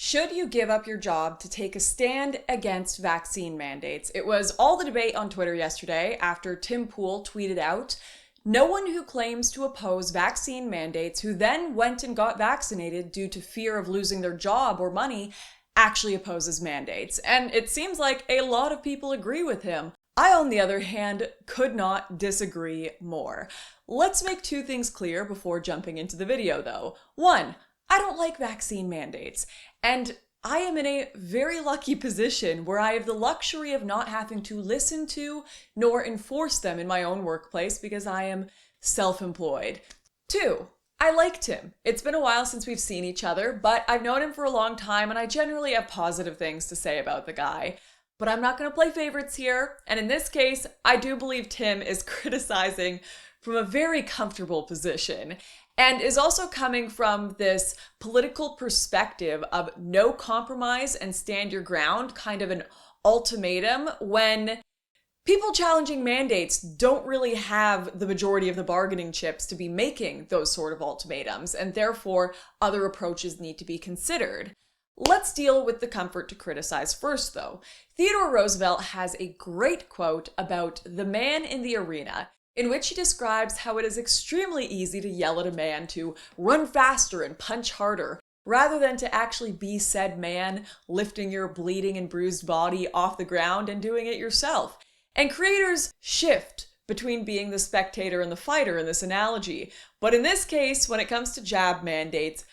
Should you give up your job to take a stand against vaccine mandates? It was all the debate on Twitter yesterday after Tim Pool tweeted out, "No one who claims to oppose vaccine mandates who then went and got vaccinated due to fear of losing their job or money actually opposes mandates." And it seems like a lot of people agree with him. I, on the other hand, could not disagree more. Let's make two things clear before jumping into the video though. One, I don't like vaccine mandates, and I am in a very lucky position where I have the luxury of not having to listen to nor enforce them in my own workplace because I am self-employed. Two, I liked him. It's been a while since we've seen each other, but I've known him for a long time and I generally have positive things to say about the guy. But I'm not going to play favorites here, and in this case, I do believe Tim is criticizing from a very comfortable position, and is also coming from this political perspective of no compromise and stand your ground, kind of an ultimatum, when people challenging mandates don't really have the majority of the bargaining chips to be making those sort of ultimatums, and therefore other approaches need to be considered. Let's deal with the comfort to criticize first, though. Theodore Roosevelt has a great quote about the man in the arena, in which he describes how it is extremely easy to yell at a man to run faster and punch harder, rather than to actually be said man, lifting your bleeding and bruised body off the ground and doing it yourself. And creators shift between being the spectator and the fighter in this analogy. But in this case, when it comes to jab mandates,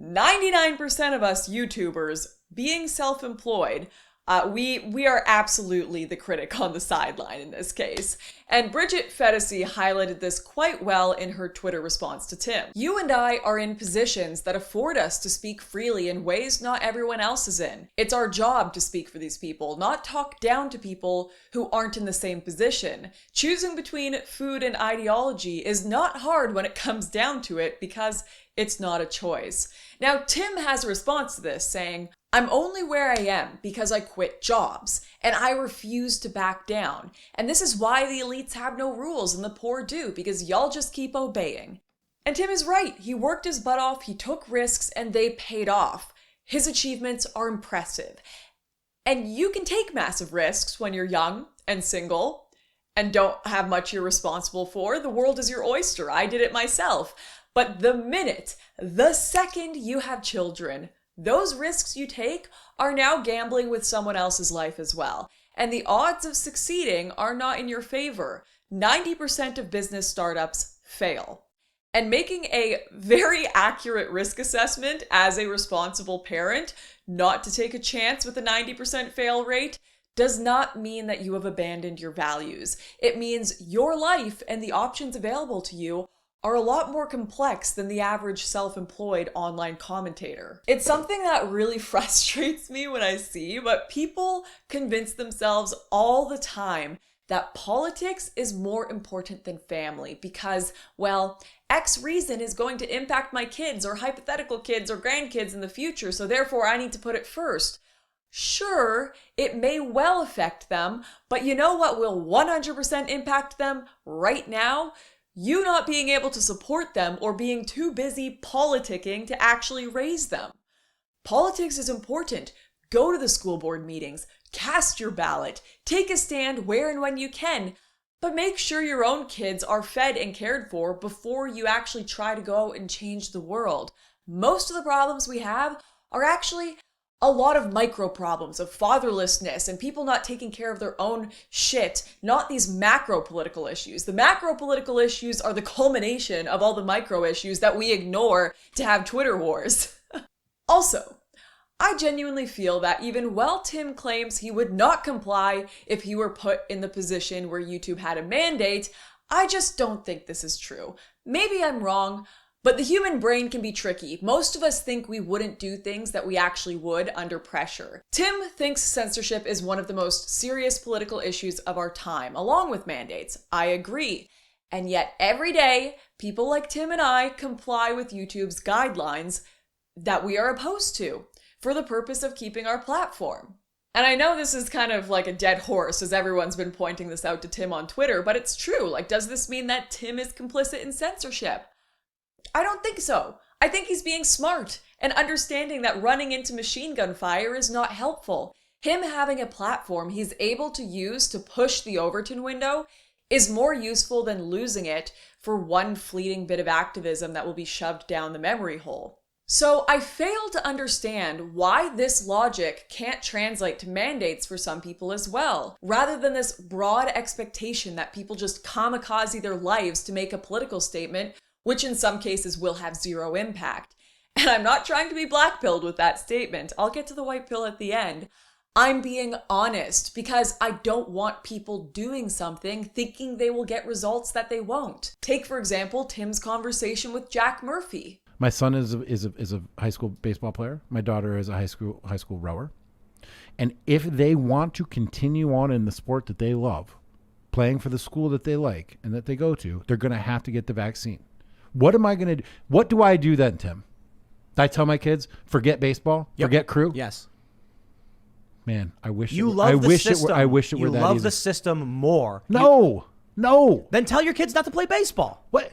99% of us YouTubers, being self-employed, we are absolutely the critic on the sideline in this case. And Bridget Fedesi highlighted this quite well in her Twitter response to Tim. You and I are in positions that afford us to speak freely in ways not everyone else is in. It's our job to speak for these people, not talk down to people who aren't in the same position. Choosing between food and ideology is not hard when it comes down to it because it's not a choice. Now, Tim has a response to this saying, "I'm only where I am because I quit jobs, and I refuse to back down. And this is why the elites have no rules and the poor do, because y'all just keep obeying." And Tim is right. He worked his butt off, he took risks, and they paid off. His achievements are impressive. And you can take massive risks when you're young and single and don't have much you're responsible for. The world is your oyster. I did it myself. But the second you have children, those risks you take are now gambling with someone else's life as well. And the odds of succeeding are not in your favor. 90% of business startups fail. And making a very accurate risk assessment as a responsible parent, not to take a chance with a 90% fail rate, does not mean that you have abandoned your values. It means your life and the options available to you are a lot more complex than the average self-employed online commentator. It's something that really frustrates me when I see, but people convince themselves all the time that politics is more important than family because, well, X reason is going to impact my kids or hypothetical kids or grandkids in the future, so therefore I need to put it first. Sure, it may well affect them, but you know what will 100% impact them right now? You not being able to support them or being too busy politicking to actually raise them. Politics is important. Go to the school board meetings, cast your ballot, take a stand where and when you can, but make sure your own kids are fed and cared for before you actually try to go out and change the world. Most of the problems we have are actually a lot of micro problems of fatherlessness and people not taking care of their own shit, not these macro political issues. The macro political issues are the culmination of all the micro issues that we ignore to have Twitter wars. Also, I genuinely feel that even while Tim claims he would not comply if he were put in the position where YouTube had a mandate, I just don't think this is true. Maybe I'm wrong, but the human brain can be tricky. Most of us think we wouldn't do things that we actually would under pressure. Tim thinks censorship is one of the most serious political issues of our time, along with mandates. I agree. And yet every day, people like Tim and I comply with YouTube's guidelines that we are opposed to for the purpose of keeping our platform. And I know this is kind of like a dead horse as everyone's been pointing this out to Tim on Twitter, but it's true. Like, does this mean that Tim is complicit in censorship? I don't think so. I think he's being smart and understanding that running into machine gun fire is not helpful. Him having a platform he's able to use to push the Overton window is more useful than losing it for one fleeting bit of activism that will be shoved down the memory hole. So I fail to understand why this logic can't translate to mandates for some people as well, rather than this broad expectation that people just kamikaze their lives to make a political statement, which in some cases will have zero impact. And I'm not trying to be black-pilled with that statement. I'll get to the white pill at the end. I'm being honest because I don't want people doing something thinking they will get results that they won't. Take, for example, Tim's conversation with Jack Murphy. My son is a high school baseball player. My daughter is a high school rower. And if they want to continue on in the sport that they love, playing for the school that they like and that they go to, they're going to have to get the vaccine. What am I going to do? What do I do then, Tim? Do I tell my kids, forget baseball, forget crew? Yes. Man, I wish you it, love I the wish system. it were, I wish it were that easy. You love the system more. No. Then tell your kids not to play baseball. What?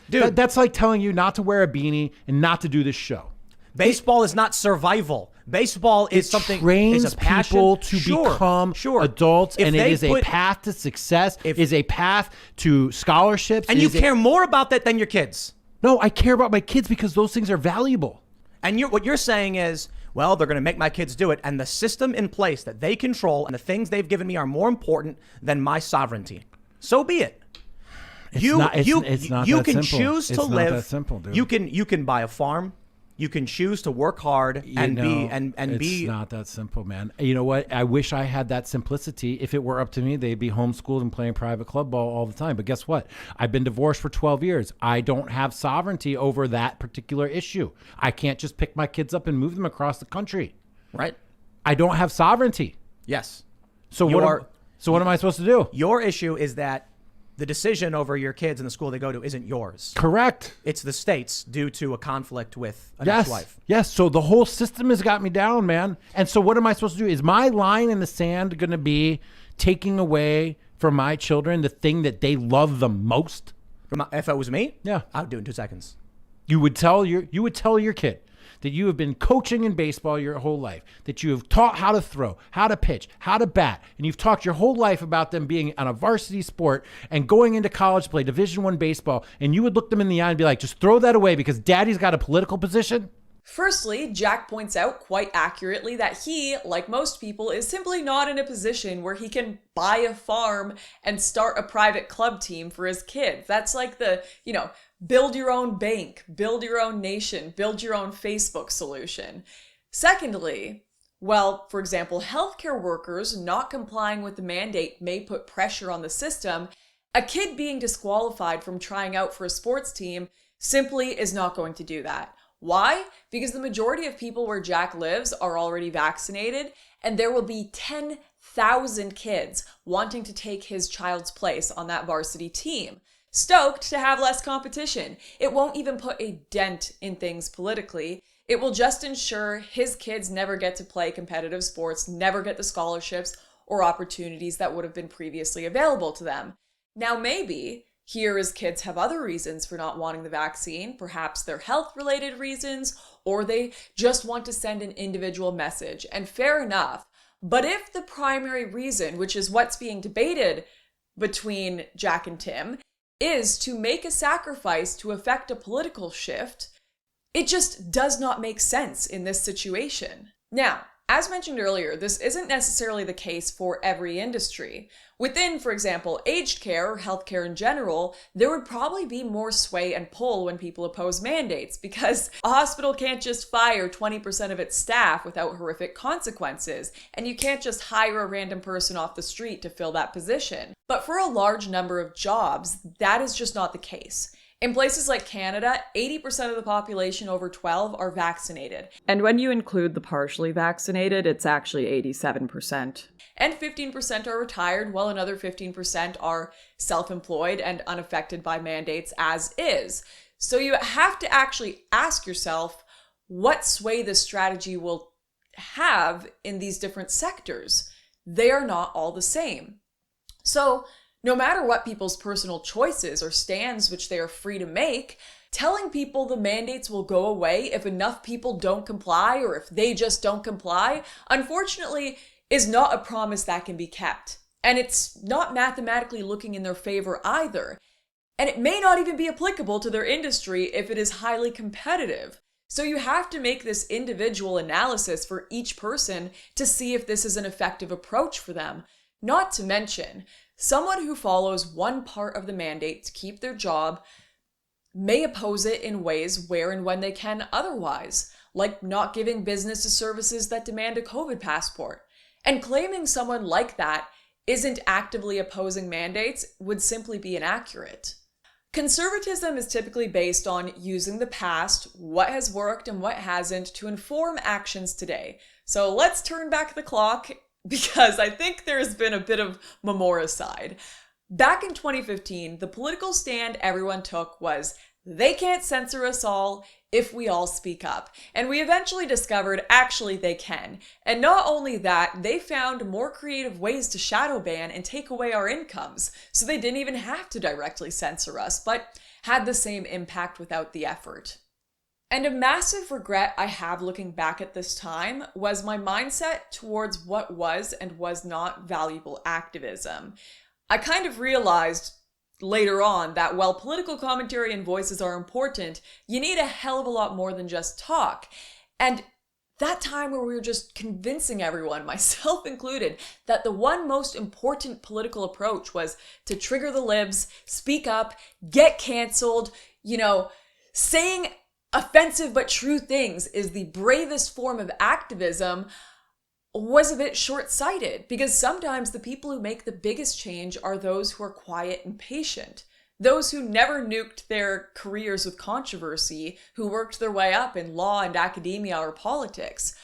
Dude, that's like telling you not to wear a beanie and not to do this show. Baseball is not survival. Baseball is something. Trains is a passion. people to become adults, and it is a path to success. Is a path to scholarships. And you care more about that than your kids. No, I care about my kids because those things are valuable. And what you're saying is, well, they're going to make my kids do it, and the system in place that they control and the things they've given me are more important than my sovereignty. So be it. You can choose to live. Not that simple, dude. You can buy a farm. You can choose to work hard and be. It's not that simple, man. You know what? I wish I had that simplicity. If it were up to me, they'd be homeschooled and playing private club ball all the time. But guess what? I've been divorced for 12 years. I don't have sovereignty over that particular issue. I can't just pick my kids up and move them across the country. Right. I don't have sovereignty. Yes. So what am I supposed to do? Your issue is that the decision over your kids and the school they go to isn't yours. Correct. It's the state's due to a conflict with an ex-wife. Yes. So the whole system has got me down, man. And so what am I supposed to do? Is my line in the sand going to be taking away from my children the thing that they love the most? If it was me, yeah, I would do it in 2 seconds. You would tell your kid that you have been coaching in baseball your whole life, that you have taught how to throw, how to pitch, how to bat, and you've talked your whole life about them being on a varsity sport and going into college to play Division I baseball, and you would look them in the eye and be like, just throw that away because daddy's got a political position? Firstly, Jack points out quite accurately that he, like most people, is simply not in a position where he can buy a farm and start a private club team for his kids. That's like the, build your own bank, build your own nation, build your own Facebook solution. Secondly, well, for example, healthcare workers not complying with the mandate may put pressure on the system. A kid being disqualified from trying out for a sports team simply is not going to do that. Why? Because the majority of people where Jack lives are already vaccinated, and there will be 10,000 kids wanting to take his child's place on that varsity team. Stoked to have less competition. It won't even put a dent in things politically. It will just ensure his kids never get to play competitive sports, never get the scholarships or opportunities that would have been previously available to them. Now maybe here his kids have other reasons for not wanting the vaccine, perhaps they're health-related reasons, or they just want to send an individual message, and fair enough. But if the primary reason, which is what's being debated between Jack and Tim, is to make a sacrifice to effect a political shift, it just does not make sense in this situation. Now, as mentioned earlier, this isn't necessarily the case for every industry. Within, for example, aged care or healthcare in general, there would probably be more sway and pull when people oppose mandates because a hospital can't just fire 20% of its staff without horrific consequences, and you can't just hire a random person off the street to fill that position. But for a large number of jobs, that is just not the case. In places like Canada, 80% of the population over 12 are vaccinated. And when you include the partially vaccinated, it's actually 87%. And 15% are retired, while another 15% are self-employed and unaffected by mandates as is. So you have to actually ask yourself what sway this strategy will have in these different sectors. They are not all the same. So no matter what people's personal choices or stands which they are free to make, Telling people the mandates will go away if enough people don't comply or if they just don't comply, unfortunately, is not a promise that can be kept. And it's not mathematically looking in their favor either. And it may not even be applicable to their industry if it is highly competitive. So you have to make this individual analysis for each person to see if this is an effective approach for them. Not to mention, someone who follows one part of the mandate to keep their job may oppose it in ways where and when they can otherwise, like not giving business to services that demand a COVID passport. And claiming someone like that isn't actively opposing mandates would simply be inaccurate. Conservatism is typically based on using the past, what has worked and what hasn't, to inform actions today. So let's turn back the clock, because I think there has been a bit of memoricide. Back in 2015, the political stand everyone took was, they can't censor us all if we all speak up. And we eventually discovered actually they can. And not only that, they found more creative ways to shadow ban and take away our incomes. So they didn't even have to directly censor us, but had the same impact without the effort. And a massive regret I have looking back at this time was my mindset towards what was and was not valuable activism. I kind of realized later on that while political commentary and voices are important, you need a hell of a lot more than just talk. And that time where we were just convincing everyone, myself included, that the one most important political approach was to trigger the libs, speak up, get canceled, saying offensive but true things is the bravest form of activism, was a bit short-sighted, because sometimes the people who make the biggest change are those who are quiet and patient. Those who never nuked their careers with controversy, who worked their way up in law and academia or politics.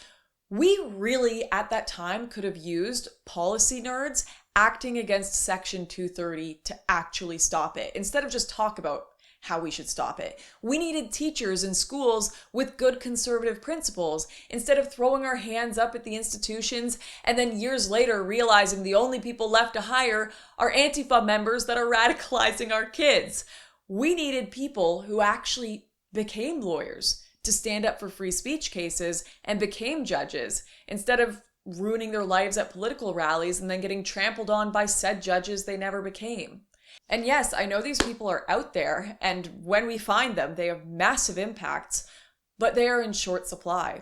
We really, at that time, could have used policy nerds acting against Section 230 to actually stop it, instead of just talk about how we should stop it. We needed teachers in schools with good conservative principles, instead of throwing our hands up at the institutions and then years later realizing the only people left to hire are Antifa members that are radicalizing our kids. We needed people who actually became lawyers to stand up for free speech cases and became judges, instead of ruining their lives at political rallies and then getting trampled on by said judges they never became. And yes, I know these people are out there, and when we find them, they have massive impacts, but they are in short supply.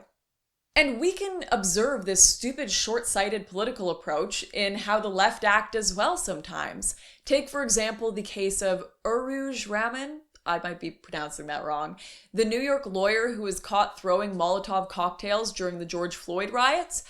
And we can observe this stupid, short-sighted political approach in how the left act as well sometimes. Take, for example, the case of Uruj Raman. I might be pronouncing that wrong. The New York lawyer who was caught throwing Molotov cocktails during the George Floyd riots.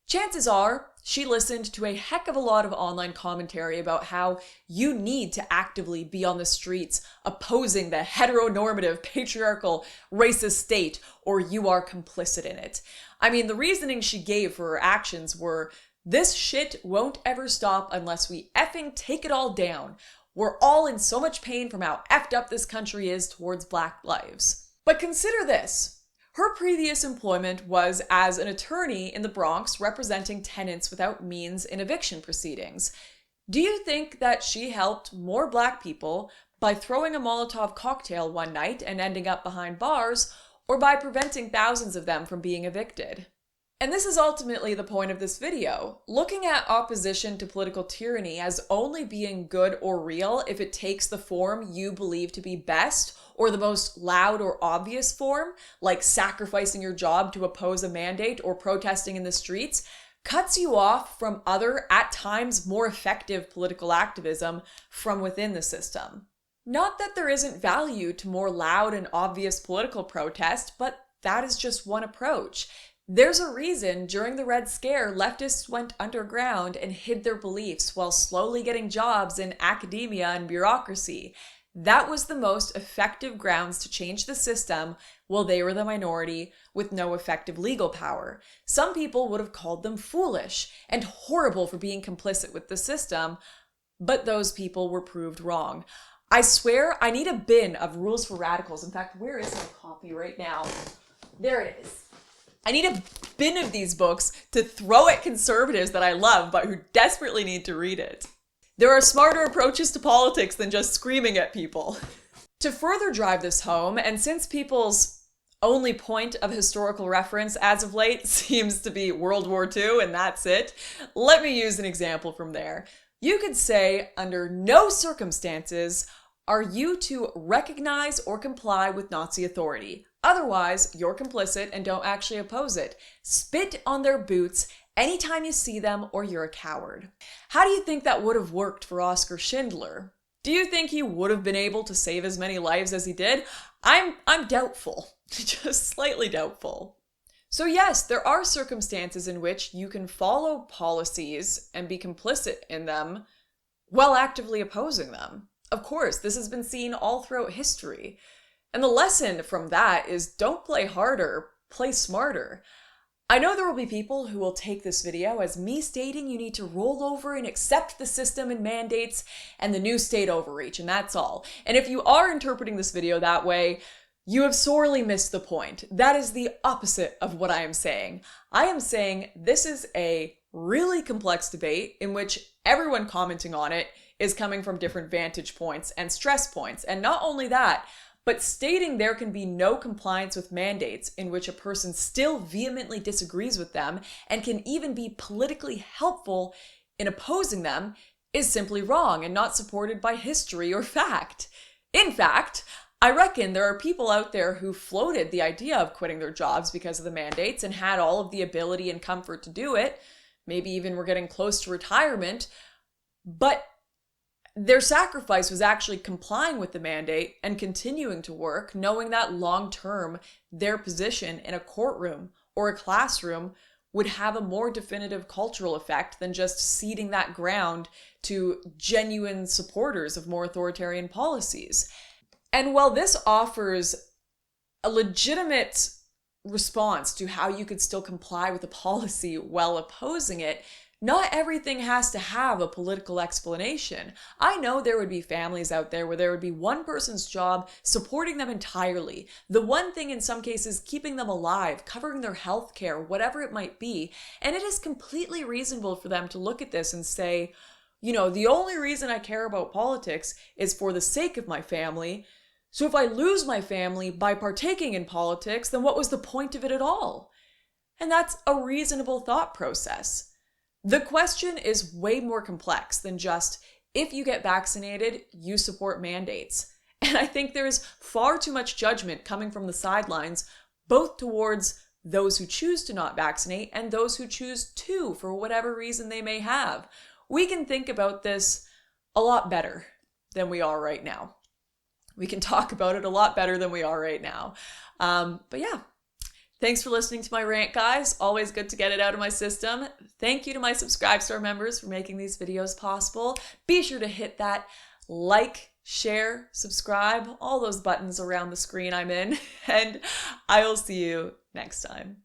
Chances are, she listened to a heck of a lot of online commentary about how you need to actively be on the streets opposing the heteronormative, patriarchal, racist state, or you are complicit in it. I mean, the reasoning she gave for her actions were, this shit won't ever stop unless we effing take it all down. We're all in so much pain from how effed up this country is towards Black lives. But consider this. Her previous employment was as an attorney in the Bronx representing tenants without means in eviction proceedings. Do you think that she helped more Black people by throwing a Molotov cocktail one night and ending up behind bars, or by preventing thousands of them from being evicted? And this is ultimately the point of this video, looking at opposition to political tyranny as only being good or real if it takes the form you believe to be best, or the most loud or obvious form, like sacrificing your job to oppose a mandate or protesting in the streets, cuts you off from other, at times more effective political activism from within the system. Not that there isn't value to more loud and obvious political protest, but that is just one approach. There's a reason during the Red Scare, leftists went underground and hid their beliefs while slowly getting jobs in academia and bureaucracy. That was the most effective grounds to change the system while they were the minority with no effective legal power. Some people would have called them foolish and horrible for being complicit with the system, but those people were proved wrong. I swear I need a bin of Rules for Radicals. In fact, where is my copy right now? There it is. I need a bin of these books to throw at conservatives that I love but who desperately need to read it. There are smarter approaches to politics than just screaming at people. To further drive this home, and since people's only point of historical reference as of late seems to be World War II and that's it, let me use an example from there. You could say, under no circumstances are you to recognize or comply with Nazi authority. Otherwise, you're complicit and don't actually oppose it. Spit on their boots anytime you see them or you're a coward. How do you think that would have worked for Oskar Schindler? Do you think he would have been able to save as many lives as he did? I'm doubtful, just slightly doubtful. So yes, there are circumstances in which you can follow policies and be complicit in them while actively opposing them. Of course, this has been seen all throughout history. And the lesson from that is don't play harder, play smarter. I know there will be people who will take this video as me stating you need to roll over and accept the system and mandates and the new state overreach, and that's all. And if you are interpreting this video that way, you have sorely missed the point. That is the opposite of what I am saying. I am saying this is a really complex debate in which everyone commenting on it is coming from different vantage points and stress points. And not only that, but stating there can be no compliance with mandates in which a person still vehemently disagrees with them and can even be politically helpful in opposing them is simply wrong and not supported by history or fact. In fact, I reckon there are people out there who floated the idea of quitting their jobs because of the mandates and had all of the ability and comfort to do it. Maybe even were getting close to retirement, but their sacrifice was actually complying with the mandate and continuing to work, knowing that long-term their position in a courtroom or a classroom would have a more definitive cultural effect than just ceding that ground to genuine supporters of more authoritarian policies. And while this offers a legitimate response to how you could still comply with a policy while opposing it, not everything has to have a political explanation. I know there would be families out there where there would be one person's job supporting them entirely. The one thing in some cases keeping them alive, covering their health care, whatever it might be. And it is completely reasonable for them to look at this and say, you know, the only reason I care about politics is for the sake of my family. So if I lose my family by partaking in politics, then what was the point of it at all? And that's a reasonable thought process. The question is way more complex than just, if you get vaccinated, you support mandates. And I think there is far too much judgment coming from the sidelines, both towards those who choose to not vaccinate and those who choose to, for whatever reason they may have. We can think about this a lot better than we are right now. We can talk about it a lot better than we are right now. But yeah. Thanks for listening to my rant, guys. Always good to get it out of my system. Thank you to my Subscribe members for making these videos possible. Be sure to hit that like, share, subscribe, all those buttons around the screen I'm in, and I will see you next time.